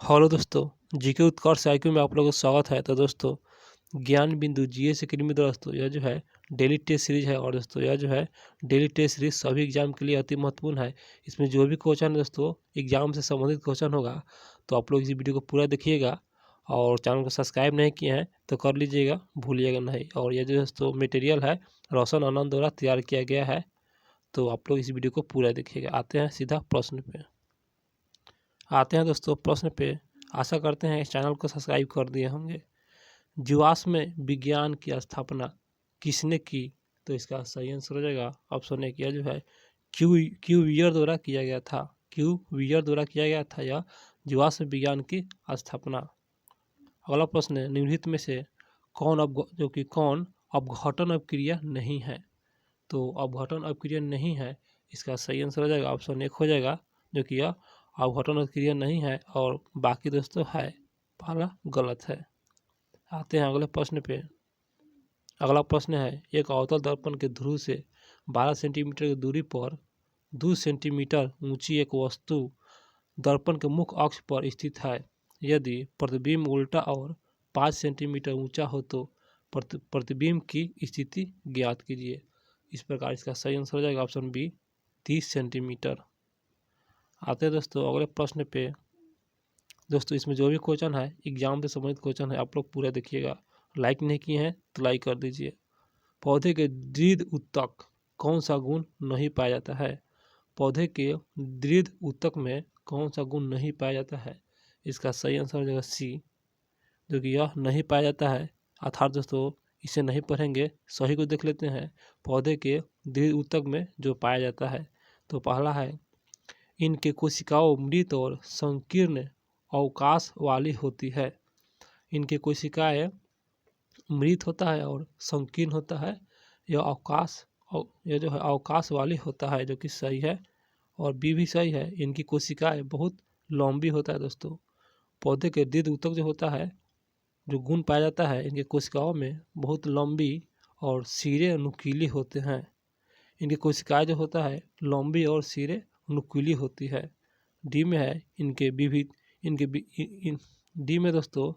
Hello दोस्तों, GK उत्कर्ष IQ में आप लोगों का स्वागत है। तो दोस्तों, ज्ञान बिंदु जीएस एकेडमी दोस्तों यह जो है डेली टेस्ट सीरीज है। और दोस्तों यह जो है डेली टेस्ट सीरीज सभी एग्जाम के लिए अति महत्वपूर्ण है। इसमें जो भी क्वेश्चन है दोस्तों एग्जाम से संबंधित क्वेश्चन होगा, तो आप लोग इस वीडियो को पूरा देखिएगा। और चैनल को सब्सक्राइब नहीं किए हैं तो कर लीजिएगा, भूलिएगा नहीं। और यह जो दोस्तों मटेरियल है रोशन आनंद द्वारा तैयार किया गया है, तो आप लोग इस वीडियो को पूरा देखिएगा। आते हैं सीधा प्रश्न पे। दोस्तों प्रश्न पे। आशा करते हैं इस चैनल को सब्सक्राइब कर दिए होंगे। जीवाश्म विज्ञान की स्थापना किसने की? तो इसका सही आंसर हो जाएगा ऑप्शन ए किया जो है क्यूवियर द्वारा किया गया था। क्यूवियर द्वारा किया गया था यह जीवाश्म विज्ञान की स्थापना। अगला प्रश्न है, निम्नलिखित में से कौन अपघटन अपक्रिया नहीं है? तो अपघटन अपक्रिया नहीं है, इसका सही आंसर हो जाएगा ऑप्शन एक हो जाएगा, जो कि यह अपघटन अपक्रिया नहीं है। और बाकी दोस्तों है, पहला गलत है। आते हैं अगले प्रश्न पे। अगला प्रश्न है, एक अवतल दर्पण के ध्रुव से 12 सेंटीमीटर की दूरी पर 2 सेंटीमीटर ऊंची एक वस्तु दर्पण के मुख्य अक्ष पर स्थित है। यदि प्रतिबिंब उल्टा और 5 सेंटीमीटर ऊंचा हो तो प्रतिबिंब की स्थिति ज्ञात कीजिए। इस प्रकार इसका सही आंसर हो जाएगा ऑप्शन बी 30 सेंटीमीटर। आते हैं दोस्तों अगले प्रश्न पे। दोस्तों इसमें जो भी क्वेश्चन है एग्जाम से संबंधित क्वेश्चन है, आप लोग पूरा देखिएगा। लाइक नहीं किए हैं तो लाइक कर दीजिए। पौधे के दृढ़ ऊतक कौन सा गुण नहीं पाया जाता है? पौधे के दृढ़ ऊतक में कौन सा गुण नहीं पाया जाता है? इसका सही आंसर हो जाएगा सी, जो कि यह नहीं पाया जाता है। अर्थात दोस्तों इसे नहीं पढ़ेंगे, सही को देख लेते हैं। पौधे के दृढ़ ऊतक में जो पाया जाता है, तो पहला है, इनके कोशिकाओं मृत और संकीर्ण अवकाश वाली होती है। इनके कोशिकाएं मृत होता है और संकीर्ण होता है। यह जो है अवकाश वाली होता है, जो कि सही है। और बी भी सही है, इनकी कोशिकाएं बहुत लंबी होता है। दोस्तों पौधे के दृढ़ ऊतक जो होता है, जो गुण पाया जाता है, इनके कोशिकाओं में बहुत लंबी और सिरे नुकीली होते हैं। इनकी कोशिकाएं जो होता है लंबी और सिरे नुकीली होती है। डी में है, डी में दोस्तों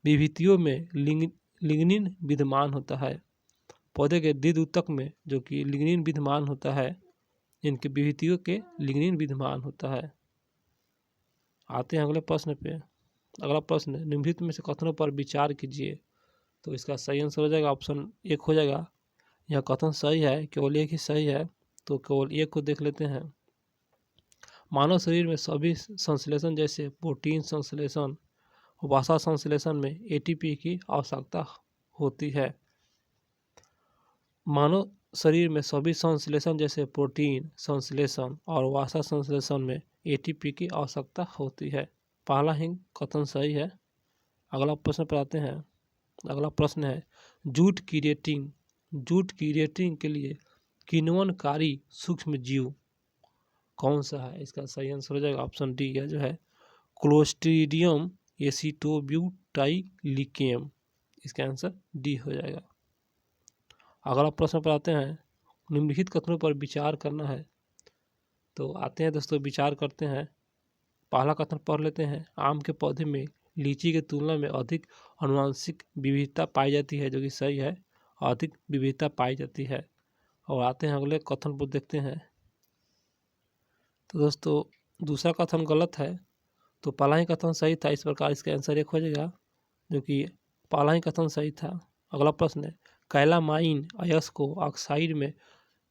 विभूतियों में लिग्निन विद्यमान होता है। पौधे के दृढ़ ऊतक में जो कि लिग्निन विद्यमान होता है, इनके विभूतियों के लिग्निन विद्यमान होता है। आते हैं अगले प्रश्न पे। अगला प्रश्न, निम्नलिखित में से कथनों पर विचार कीजिए। तो इसका सही आंसर हो जाएगा ऑप्शन एक हो जाएगा। यह कथन सही है, केवल एक ही सही है, तो केवल एक को देख लेते हैं। मानव शरीर में सभी संश्लेषण जैसे प्रोटीन संश्लेषण, वसा संश्लेषण में एटीपी की आवश्यकता होती है। मानव शरीर में सभी संश्लेषण जैसे प्रोटीन संश्लेषण और वसा संश्लेषण में एटीपी की आवश्यकता होती है। पहला ही कथन सही है। अगला प्रश्न पर आते हैं। अगला प्रश्न है, जूट की रेटिंग के लिए किण्वनकारी सूक्ष्म जीव कौन सा है? इसका सही आंसर हो जाएगा ऑप्शन डी, यह जो है क्लोस्ट्रीडियम एसिटोब्यूटाइलिकेम। इसका आंसर डी हो जाएगा। अगला प्रश्न पर आते हैं, निम्नलिखित कथनों पर विचार करना है। तो आते हैं दोस्तों, विचार करते हैं। पहला कथन पढ़ लेते हैं, आम के पौधे में लीची की तुलना में अधिक आनुवंशिक विविधता पाई जाती है, जो कि सही है, अधिक विविधता पाई जाती है। और आते हैं अगले कथन पर देखते हैं। तो दोस्तों दूसरा कथन गलत है, तो पहला ही कथन सही था। इस प्रकार इसका आंसर एक हो जाएगा, जो कि पहला ही कथन सही था। अगला प्रश्न है, कैलामाइन अयस्क को ऑक्साइड में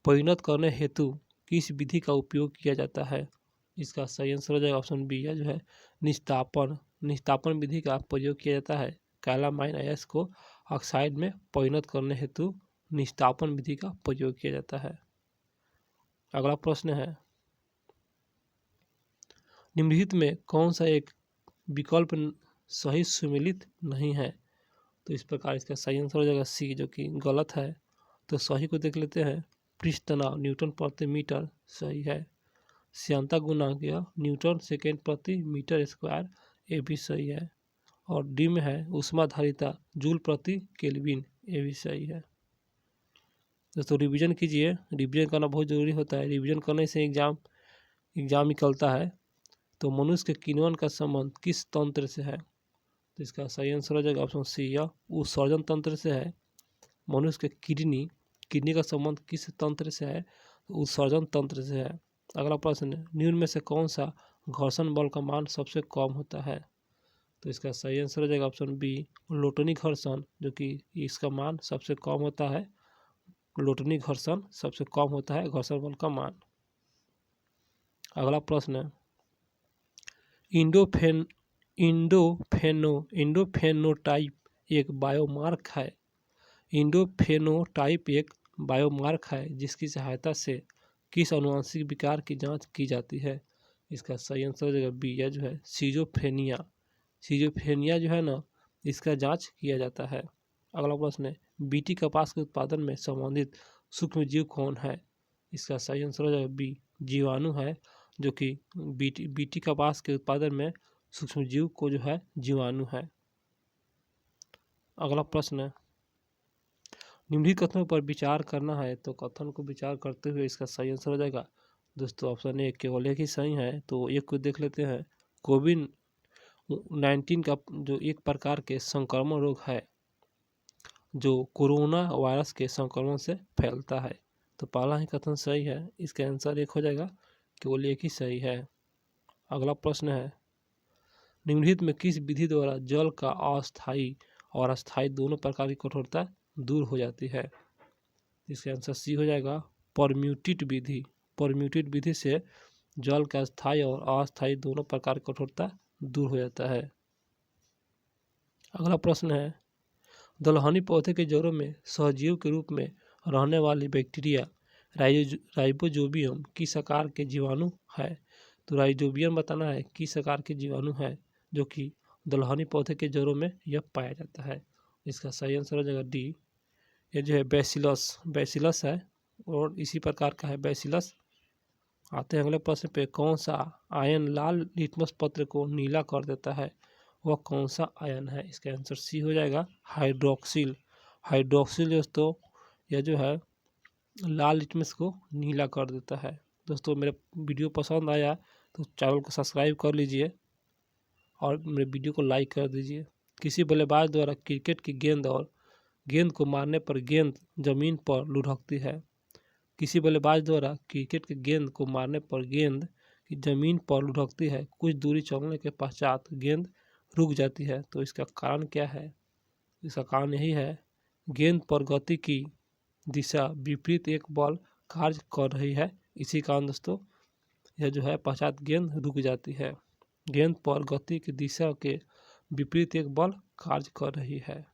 परिणत करने हेतु किस विधि का उपयोग किया जाता है? इसका सही आंसर हो जाएगा ऑप्शन बी, जो है निस्तापन विधि का प्रयोग किया जाता है। कैलामाइन अयस्क को ऑक्साइड में परिणत करने हेतु निस्तापन विधि का प्रयोग किया जाता है। अगला प्रश्न है, निम्नलिखित में कौन सा एक विकल्प सही सुमेलित नहीं है? तो इस प्रकार इसका सही आंसर हो जाएगा सी, जो कि गलत है। तो सही को देख लेते हैं। पृष्ठ तनाव न्यूटन प्रति मीटर सही है। श्यानता गुणांक यह न्यूटन सेकेंड प्रति मीटर स्क्वायर, ये भी सही है। और डी में है ऊष्माधारिता जूल प्रति केल्विन, ये भी सही है। दोस्तों रिवीजन कीजिए, रिवीजन करना बहुत ज़रूरी होता है। रिवीजन करने से एग्जाम निकलता है। तो मनुष्य के किण्वन का संबंध किस तंत्र से है? तो इसका सही आंसर हो जाएगा ऑप्शन सी, या उत्सर्जन तंत्र से है। मनुष्य के किडनी का संबंध किस तंत्र से है? तो उत्सर्जन तंत्र से है। अगला प्रश्न, निम्न में से कौन सा घर्षण बल का मान सबसे कम होता है? तो इसका सही आंसर हो जाएगा ऑप्शन बी, लोटनी घर्षण, जो कि इसका मान सबसे कम होता है। लोटनी घर्षण सबसे कम होता है घर्षण बल का मान। अगला प्रश्न है, इंडोफेनोटाइप एक बायोमार्क है। इंडोफेनोटाइप एक बायोमार्क है जिसकी सहायता से किस अनुवांशिक विकार की जांच की जाती है? इसका सही आंसर हो जाएगा बी, या जो है सीजोफ्रेनिया। सीजोफ्रेनिया जो है ना, इसका जांच किया जाता है। अगला प्रश्न है, बीटी कपास के उत्पादन में संबंधित सूक्ष्मजीव कौन है? इसका सही आंसर हो जाएगा बी, जीवाणु है, जो कि बीटी कपास के उत्पादन में सूक्ष्मजीव को जो है जीवाणु है। अगला प्रश्न है, निम्नलिखित कथनों पर विचार करना है, तो कथन को विचार करते हुए इसका सही आंसर हो जाएगा दोस्तों ऑप्शन ए, केवल एक ही सही है। तो एक को देख लेते हैं, कोविड-19 का जो एक प्रकार के संक्रमण रोग है जो कोरोना वायरस के संक्रमण से फैलता है। तो पहला ही कथन सही है, इसका आंसर एक हो जाएगा, केवल एक ही सही है। अगला प्रश्न है, निम्नलिखित में किस विधि द्वारा जल का अस्थायी और अस्थायी दोनों प्रकार की कठोरता दूर हो जाती है? इसका आंसर सी हो जाएगा, परम्यूटेट विधि। परम्यूटेट विधि से जल का स्थायी और अस्थायी दोनों प्रकार की कठोरता दूर हो जाता है। अगला प्रश्न है, दलहनी पौधे के जड़ों में सहजीव के रूप में रहने वाली बैक्टीरिया राइबोजोबियम किस आकार के जीवाणु है? तो राइजोबियम बताना है किस आकार के जीवाणु है जो कि दलहनी पौधे के जड़ों में यह पाया जाता है। इसका सही आंसर हो जाएगा डी, ये जो है बैसिलस है और इसी प्रकार का है बैसिलस। आते हैं अगले प्रश्न पे, कौन सा आयन लाल लिटमस पत्र को नीला कर देता है? वह कौन सा आयन है? इसका आंसर सी हो जाएगा, हाइड्रोक्सिल। हाइड्रोक्सिल दोस्तों यह जो है लाल लिटमस को नीला कर देता है। दोस्तों मेरा वीडियो पसंद आया तो चैनल को सब्सक्राइब कर लीजिए और मेरे वीडियो को लाइक कर दीजिए। किसी बल्लेबाज द्वारा क्रिकेट की गेंद को मारने पर गेंद जमीन पर लुढ़कती है। किसी बल्लेबाज द्वारा क्रिकेट की गेंद को मारने पर गेंद की जमीन पर लुढ़कती है, कुछ दूरी चलने के पश्चात गेंद रुक जाती है। तो इसका कारण क्या है? इसका कारण यही है, गेंद पर गति की दिशा विपरीत एक बल कार्य कर रही है, इसी कारण दोस्तों यह जो है पश्चात गेंद रुक जाती है। गेंद पर गति की दिशा के विपरीत एक बल कार्य कर रही है।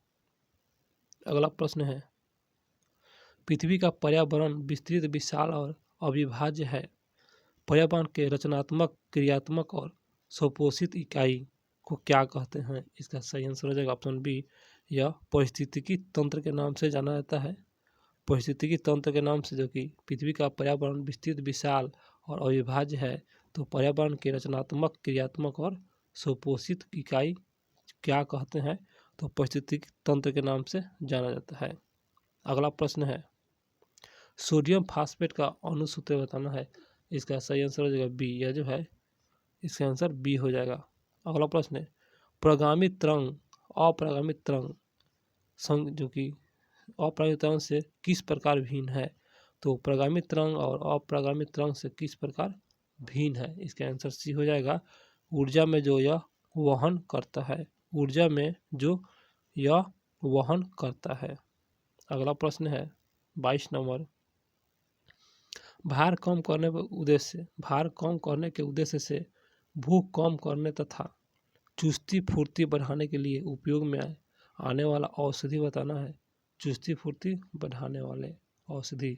अगला प्रश्न है, पृथ्वी का पर्यावरण विस्तृत, विशाल और अविभाज्य है। पर्यावरण के रचनात्मक, क्रियात्मक और स्वपोषित इकाई को क्या कहते हैं? इसका सही आंसर हो जाएगा ऑप्शन बी, यह पारिस्थितिकी तंत्र के नाम से जाना जाता है। पारिस्थितिकी तंत्र के नाम से, जो कि पृथ्वी का पर्यावरण विस्तृत, विशाल और अविभाज्य है, तो पर्यावरण के रचनात्मक, क्रियात्मक और स्वपोषित इकाई क्या कहते हैं? तो पारिस्थितिकी तंत्र के नाम से जाना जाता है। अगला प्रश्न है, सोडियम फास्फेट का अणु सूत्र बताना है। इसका सही आंसर हो जाएगा बी, यह जो है इसका आंसर बी हो जाएगा। अगला प्रश्न है, प्रगामी तरंग अप्रगामी तरंग जो कि अप्रगामी तरंग से किस प्रकार भिन्न है? तो प्रगामी तरंग और अप्रगामी तरंग से किस प्रकार भिन्न है? इसका आंसर सी हो जाएगा, ऊर्जा में जो यह वहन करता है। ऊर्जा में जो यह वहन करता है। अगला प्रश्न है 22 नंबर, भार कम करने के उद्देश्य से भूख कम करने तथा चुस्ती फुर्ती बढ़ाने के लिए उपयोग में आने वाला औषधि बताना है। चुस्ती फुर्ती बढ़ाने वाले औषधि,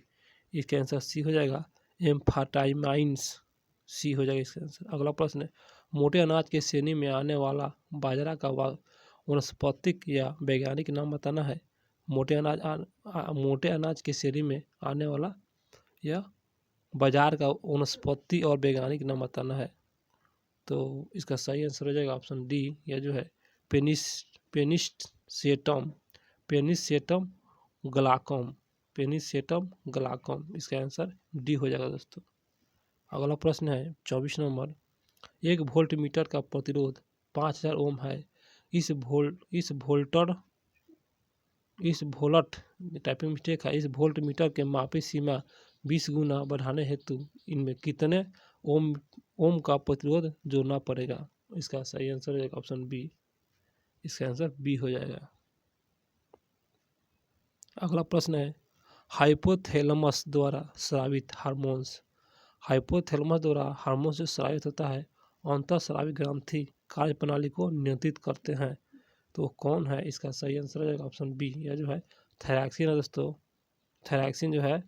इसका आंसर सी हो जाएगा, एम्फाटाइमाइंस, सी हो जाएगा इसका आंसर। अगला प्रश्न है, मोटे अनाज के श्रेणी में आने वाला बाजरा का वनस्पतिक या वैज्ञानिक नाम बताना है। मोटे अनाज के श्रेणी में आने वाला यह बाजार का वनस्पति और वैज्ञानिक नाम बताना है। तो इसका सही आंसर हो जाएगा ऑप्शन डी, यह जो है पेनिसेटम ग्लाकम, इसका आंसर डी हो जाएगा दोस्तों। अगला प्रश्न है 24 नंबर, एक वोल्ट मीटर का प्रतिरोध 5000 ओम है। इस वोल्ट टाइपिंग मिस्टेक है। इस वोल्ट मीटर के मापी सीमा 20 गुना बढ़ाने हेतु इनमें कितने ओम का प्रतिरोध जोड़ना पड़ेगा? इसका सही आंसर है ऑप्शन बी। इसका आंसर बी हो जाएगा। अगला प्रश्न है हाइपोथैलेमस द्वारा स्रावित हार्मोन्स। हाइपोथैलेमस द्वारा हार्मोन्स जो स्रावित होता है अंतःस्रावी ग्रंथि कार्य प्रणाली को नियंत्रित करते हैं, तो कौन है? इसका सही आंसर है ऑप्शन बी। यह जो है थायरॉक्सिन है दोस्तों। थायरॉक्सिन जो है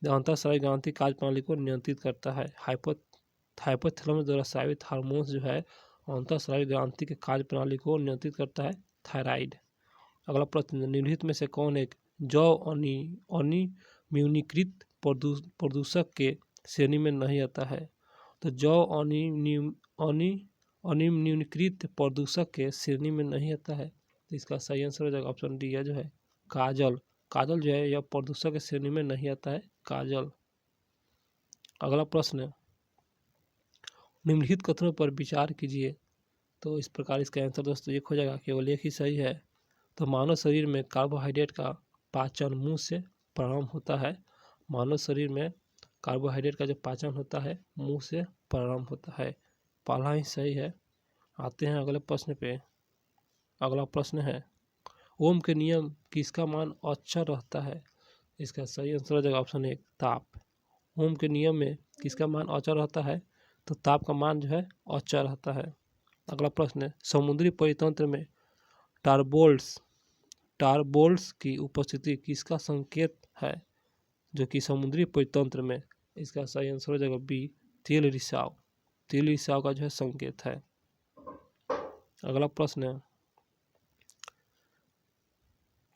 अंतःस्रावी ग्रंथि कार्य प्रणाली को नियंत्रित करता है। हाइपोथैलेमस द्वारा स्रावित हार्मोन्स जो है अंतःस्रावी ग्रंथि के कार्य प्रणाली को नियंत्रित करता है थायराइड। अगला प्रश्न, निम्नलिखित में से कौन एक जैव अनिम्यूनीकृत प्रदूषक के श्रेणी में नहीं आता है? तो जैव अनिम्यूनीकृत प्रदूषक के श्रेणी में नहीं आता है, तो इसका सही आंसर हो जाएगा ऑप्शन डी। जो है काजल। काजल जो है यह प्रदूषक के श्रेणी में नहीं आता है, काजल। अगला प्रश्न, निम्नलिखित कथनों पर विचार कीजिए। तो इस प्रकार इसका आंसर दोस्तों एक हो जाएगा, केवल एक ही सही है। तो मानव शरीर में कार्बोहाइड्रेट का पाचन मुंह से प्रारंभ होता है। मानव शरीर में कार्बोहाइड्रेट का जो पाचन होता है मुंह से प्रारंभ होता है। पहला ही सही है। आते हैं अगले प्रश्न पे। अगला प्रश्न है ओम के नियम किसका मान अचर रहता है? इसका सही आंसर हो जाएगा ऑप्शन एक, ताप। ओम के नियम में किसका मान अचर रहता है? तो ताप का मान जो है अचर रहता है। अगला प्रश्न है समुद्री परितंत्र में टारबोल्ट्स की उपस्थिति किसका संकेत है? जो कि समुद्री परितंत्र में, इसका सही आंसर हो जाएगा बी, तेल रिसाव। तेल रिसाव का जो है संकेत है। अगला प्रश्न है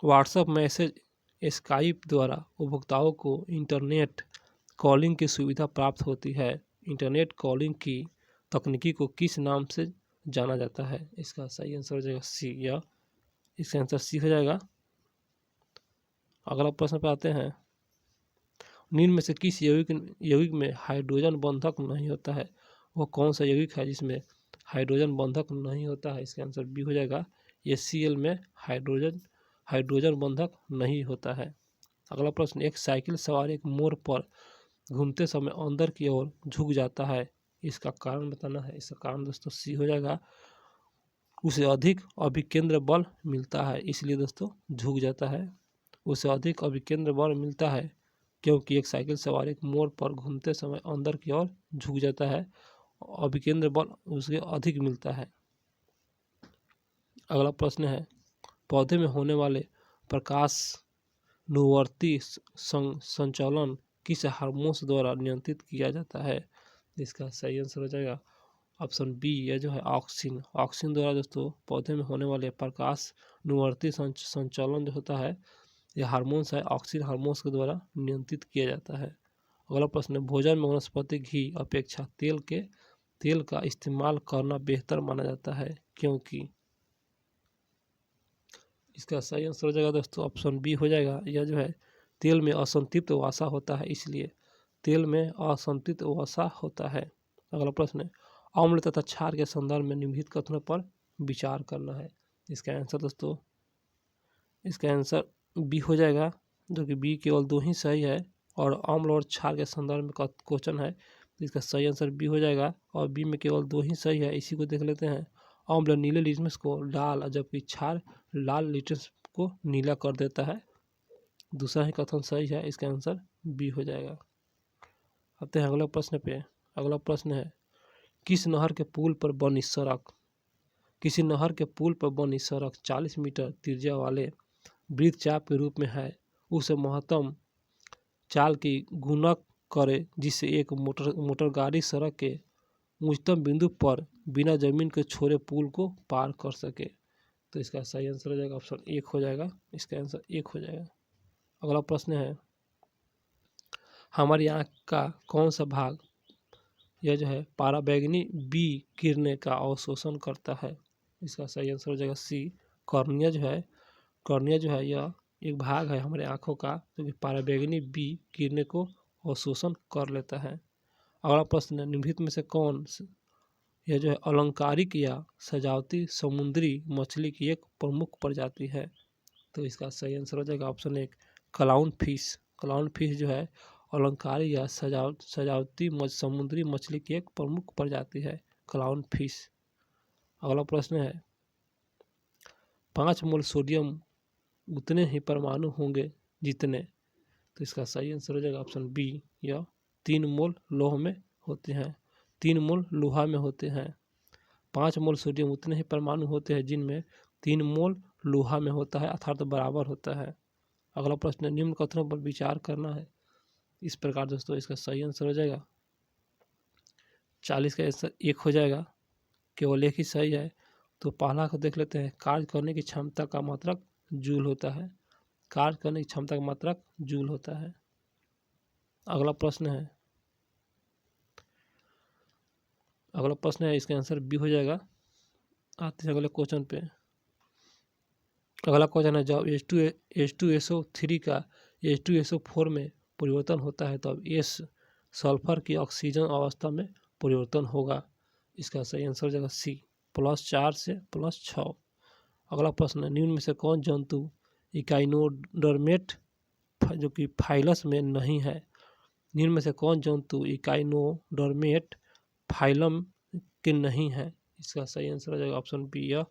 व्हाट्सएप मैसेज स्काइप द्वारा उपभोक्ताओं को इंटरनेट कॉलिंग की सुविधा प्राप्त होती है। इंटरनेट कॉलिंग की तकनीकी को किस नाम से जाना जाता है? इसका सही आंसर हो जाएगा सी, या इसका आंसर सी हो जाएगा। अगला प्रश्न पे आते हैं निम्न में से किस यौगिक में हाइड्रोजन बंधक नहीं होता है? वो कौन सा यौगिक है जिसमें हाइड्रोजन बंधक नहीं होता है? इसका आंसर बी हो जाएगा, HCl में हाइड्रोजन बंधक नहीं होता है। अगला प्रश्न एक साइकिल सवार एक मोड़ पर घूमते समय अंदर की ओर झुक जाता है, इसका कारण बताना है। इसका कारण दोस्तों सी हो जाएगा, उसे अधिक अभिकेंद्र बल मिलता है, इसलिए दोस्तों झुक जाता है। उसे अधिक अभिकेंद्र बल मिलता है क्योंकि एक साइकिल सवार एक मोड़ पर घूमते समय अंदर की ओर झुक जाता है, अभिकेंद्र बल उसे अधिक मिलता है। अगला प्रश्न है पौधे में होने वाले प्रकाश अनुवर्ती संचालन किस हार्मोन्स द्वारा नियंत्रित किया जाता है? इसका सही आंसर हो जाएगा ऑप्शन बी, यह जो है ऑक्सिन। ऑक्सिन द्वारा दोस्तों पौधे में होने वाले प्रकाश अनुवर्ती संचालन जो होता है यह हार्मोन्स है, ऑक्सिन हार्मोन्स के द्वारा नियंत्रित किया जाता है। अगला प्रश्न भोजन में वनस्पति घी अपेक्षा तेल का इस्तेमाल करना बेहतर माना जाता है क्योंकि? इसका सही आंसर हो जाएगा दोस्तों ऑप्शन बी हो जाएगा। यह जो है तेल में असंतृप्त वसा होता है, इसलिए तेल में असंतृप्त वसा होता है। अगला प्रश्न है अम्ल तथा क्षार के संदर्भ में निम्नलिखित कथनों पर विचार करना है। इसका आंसर दोस्तों इसका आंसर बी हो जाएगा, जो कि बी केवल दो ही सही है और अम्ल और क्षार के संदर्भ में क्वेश्चन है, तो इसका सही आंसर बी हो जाएगा और बी में केवल दो ही सही है। इसी को देख लेते हैं अम्ल नीले लिटमस को लाल जबकि क्षार लाल लिटमस को नीला कर देता है। दूसरा ही कथन सही है, इसका आंसर बी हो जाएगा। आते हैं अगले प्रश्न पे। अगला प्रश्न है किसी नहर के पुल पर बनी सड़क 40 मीटर त्रिज्या वाले वृत्तचाप के रूप में है, उसे महत्तम चाल की गुणक करे जिससे एक मोटर गाड़ी सड़क के उच्चतम बिंदु पर बिना जमीन के छोड़े पुल को पार कर सके। तो इसका सही आंसर हो जाएगा ऑप्शन एक हो जाएगा। इसका आंसर एक हो जाएगा। अगला प्रश्न है हमारी आँख का कौन सा भाग यह जो है पराबैंगनी बी किरणें का अवशोषण करता है? इसका सही आंसर हो जाएगा सी, कॉर्निया जो है यह एक भाग है हमारे आँखों का जो कि पराबैंगनी बी किरणें को अवशोषण कर लेता है। अगला प्रश्न है निम्नलिखित में से कौन यह जो है अलंकारिक या सजावटी समुद्री मछली की एक प्रमुख प्रजाति है। तो इसका सही आंसर हो जाएगा option 1 clown fish. Clown fish जो है अलंकारिक या सजावटी समुद्री मछली की एक प्रमुख प्रजाति है, क्लाउन फिश। अगला प्रश्न है 5 मोल सोडियम उतने ही परमाणु होंगे जितने, तो इसका सही आंसर हो जाएगा ऑप्शन बी या 3 मोल लोह में होते हैं, 3 मोल लोहा में होते हैं। 5 मोल सोडियम उतने ही परमाणु होते हैं जिनमें 3 मोल लोहा में होता है, अर्थात बराबर होता है। अगला प्रश्न, निम्न कथनों पर विचार करना है। इस प्रकार दोस्तों इसका सही आंसर हो जाएगा 40 का आंसर 1 हो जाएगा, केवल एक ही सही है। तो पहला को देख लेते हैं, कार्य करने की क्षमता का मात्रक जूल होता है, कार्य करने की क्षमता का मात्रक जूल होता है। अगला प्रश्न है इसका आंसर बी हो जाएगा। आते हैं अगले क्वेश्चन पे। अगला क्वेश्चन है जब H2SO3 का H2SO4 में परिवर्तन होता है तब S सल्फर की ऑक्सीजन अवस्था में परिवर्तन होगा। इसका सही आंसर हो जाएगा सी +4 से +6। अगला प्रश्न, निम्न में से कौन जंतु इकाइनोडर्मेट जो कि फाइलस में नहीं है, निम्न में से कौन जंतु इकाइनोडर्मेट फाइलम के नहीं है। इसका सही आंसर हो जाएगा ऑप्शन बी या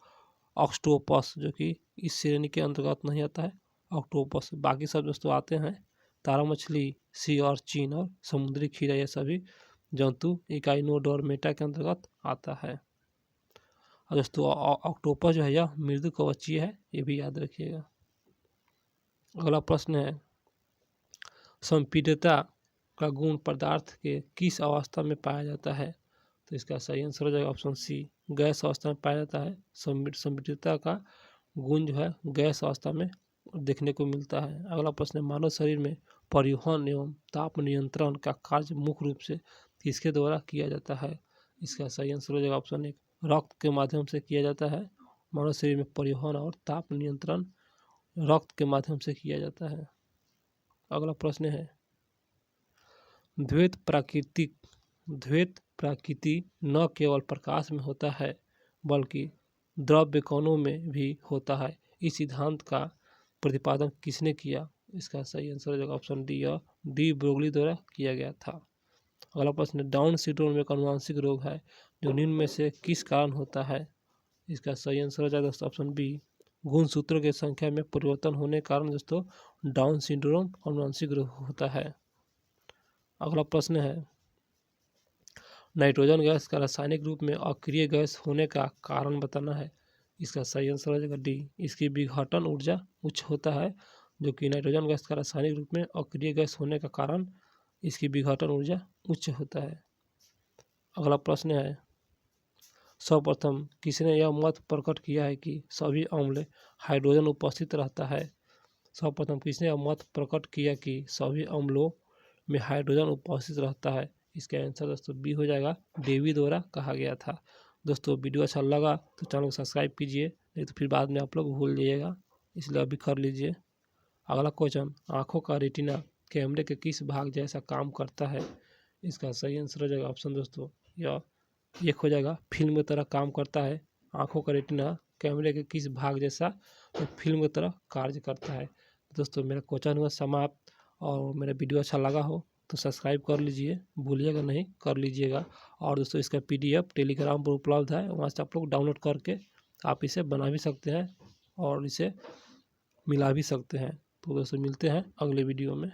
ऑक्टोपस, जो कि इस श्रेणी के अंतर्गत नहीं आता है, ऑक्टोपस। बाकी सब दोस्तों आते हैं, तारा मछली, सी ऑर्चिन और समुद्री खीरा, ये सभी जंतु इकाइनोडर्मेटा के अंतर्गत आता है। और दोस्तों ऑक्टोपस जो है यह मृदु कवचीय है, ये भी याद रखिएगा। अगला प्रश्न है संपीड्यता का गुण पदार्थ के किस अवस्था में पाया जाता है, तो इसका सही आंसर हो जाएगा ऑप्शन सी गैस अवस्था में पाया जाता है। संपीड्यता का गुण जो है गैस अवस्था में देखने को मिलता है। अगला प्रश्न है मानव शरीर में परिवहन एवं ताप नियंत्रण का कार्य मुख्य रूप से किसके द्वारा किया जाता है। इसका सही आंसर हो जाएगा ऑप्शन 1 रक्त के माध्यम से किया जाता है। मानव शरीर में परिवहन और ताप नियंत्रण रक्त के माध्यम से किया जाता है। अगला प्रश्न है द्वैत प्राकृति न केवल प्रकाश में होता है बल्कि द्रव्य कणों में भी होता है। इस सिद्धांत का प्रतिपादन किसने किया। इसका सही आंसर हो जाएगा ऑप्शन डी या डी ब्रोगली द्वारा किया गया था। अगला प्रश्न डाउन सिंड्रोम एक आनुवंशिक रोग है जो निम्न में से किस कारण होता है। इसका सही आंसर हो जाएगा दोस्तों ऑप्शन बी गुणसूत्रों की संख्या में परिवर्तन होने के कारण दोस्तों डाउन सिंड्रोम आनुवंशिक रोग होता है। अगला प्रश्न है नाइट्रोजन गैस का रासायनिक रूप में अक्रिय गैस होने का कारण बताना है। इसका सही आंसर हो जाएगा डी इसकी विघटन ऊर्जा उच्च होता है, जो कि नाइट्रोजन गैस का रासायनिक रूप में अक्रिय गैस होने का कारण इसकी विघटन ऊर्जा उच्च होता है। अगला प्रश्न है सर्वप्रथम किसने यह मत प्रकट किया है कि सभी अम्ल हाइड्रोजन उपस्थित रहता है। सर्वप्रथम किसने यह मत प्रकट किया कि सभी अम्लों में हाइड्रोजन उपस्थित रहता है। इसका आंसर दोस्तों बी हो जाएगा डेवी द्वारा कहा गया था। दोस्तों वीडियो अच्छा लगा तो चैनल को सब्सक्राइब कीजिए, नहीं तो फिर बाद में आप लोग भूल जाइएगा, इसलिए अभी कर लीजिए। अगला क्वेश्चन आँखों का रेटिना कैमरे के किस भाग जैसा काम करता है। इसका सही आंसर हो जाएगा ऑप्शन दोस्तों या एक हो जाएगा फिल्म की तरह काम करता है। आँखों का रेटिना कैमरे के किस भाग जैसा तो फिल्म की तरह कार्य करता है। दोस्तों मेरा क्वेश्चन हुआ समाप्त, और मेरा वीडियो अच्छा लगा हो तो सब्सक्राइब कर लीजिए, भूलिएगा नहीं, कर लीजिएगा। और दोस्तों इसका PDF टेलीग्राम पर उपलब्ध है, वहाँ से आप लोग डाउनलोड करके आप इसे बना भी सकते हैं और इसे मिला भी सकते हैं। तो दोस्तों मिलते हैं अगले वीडियो में।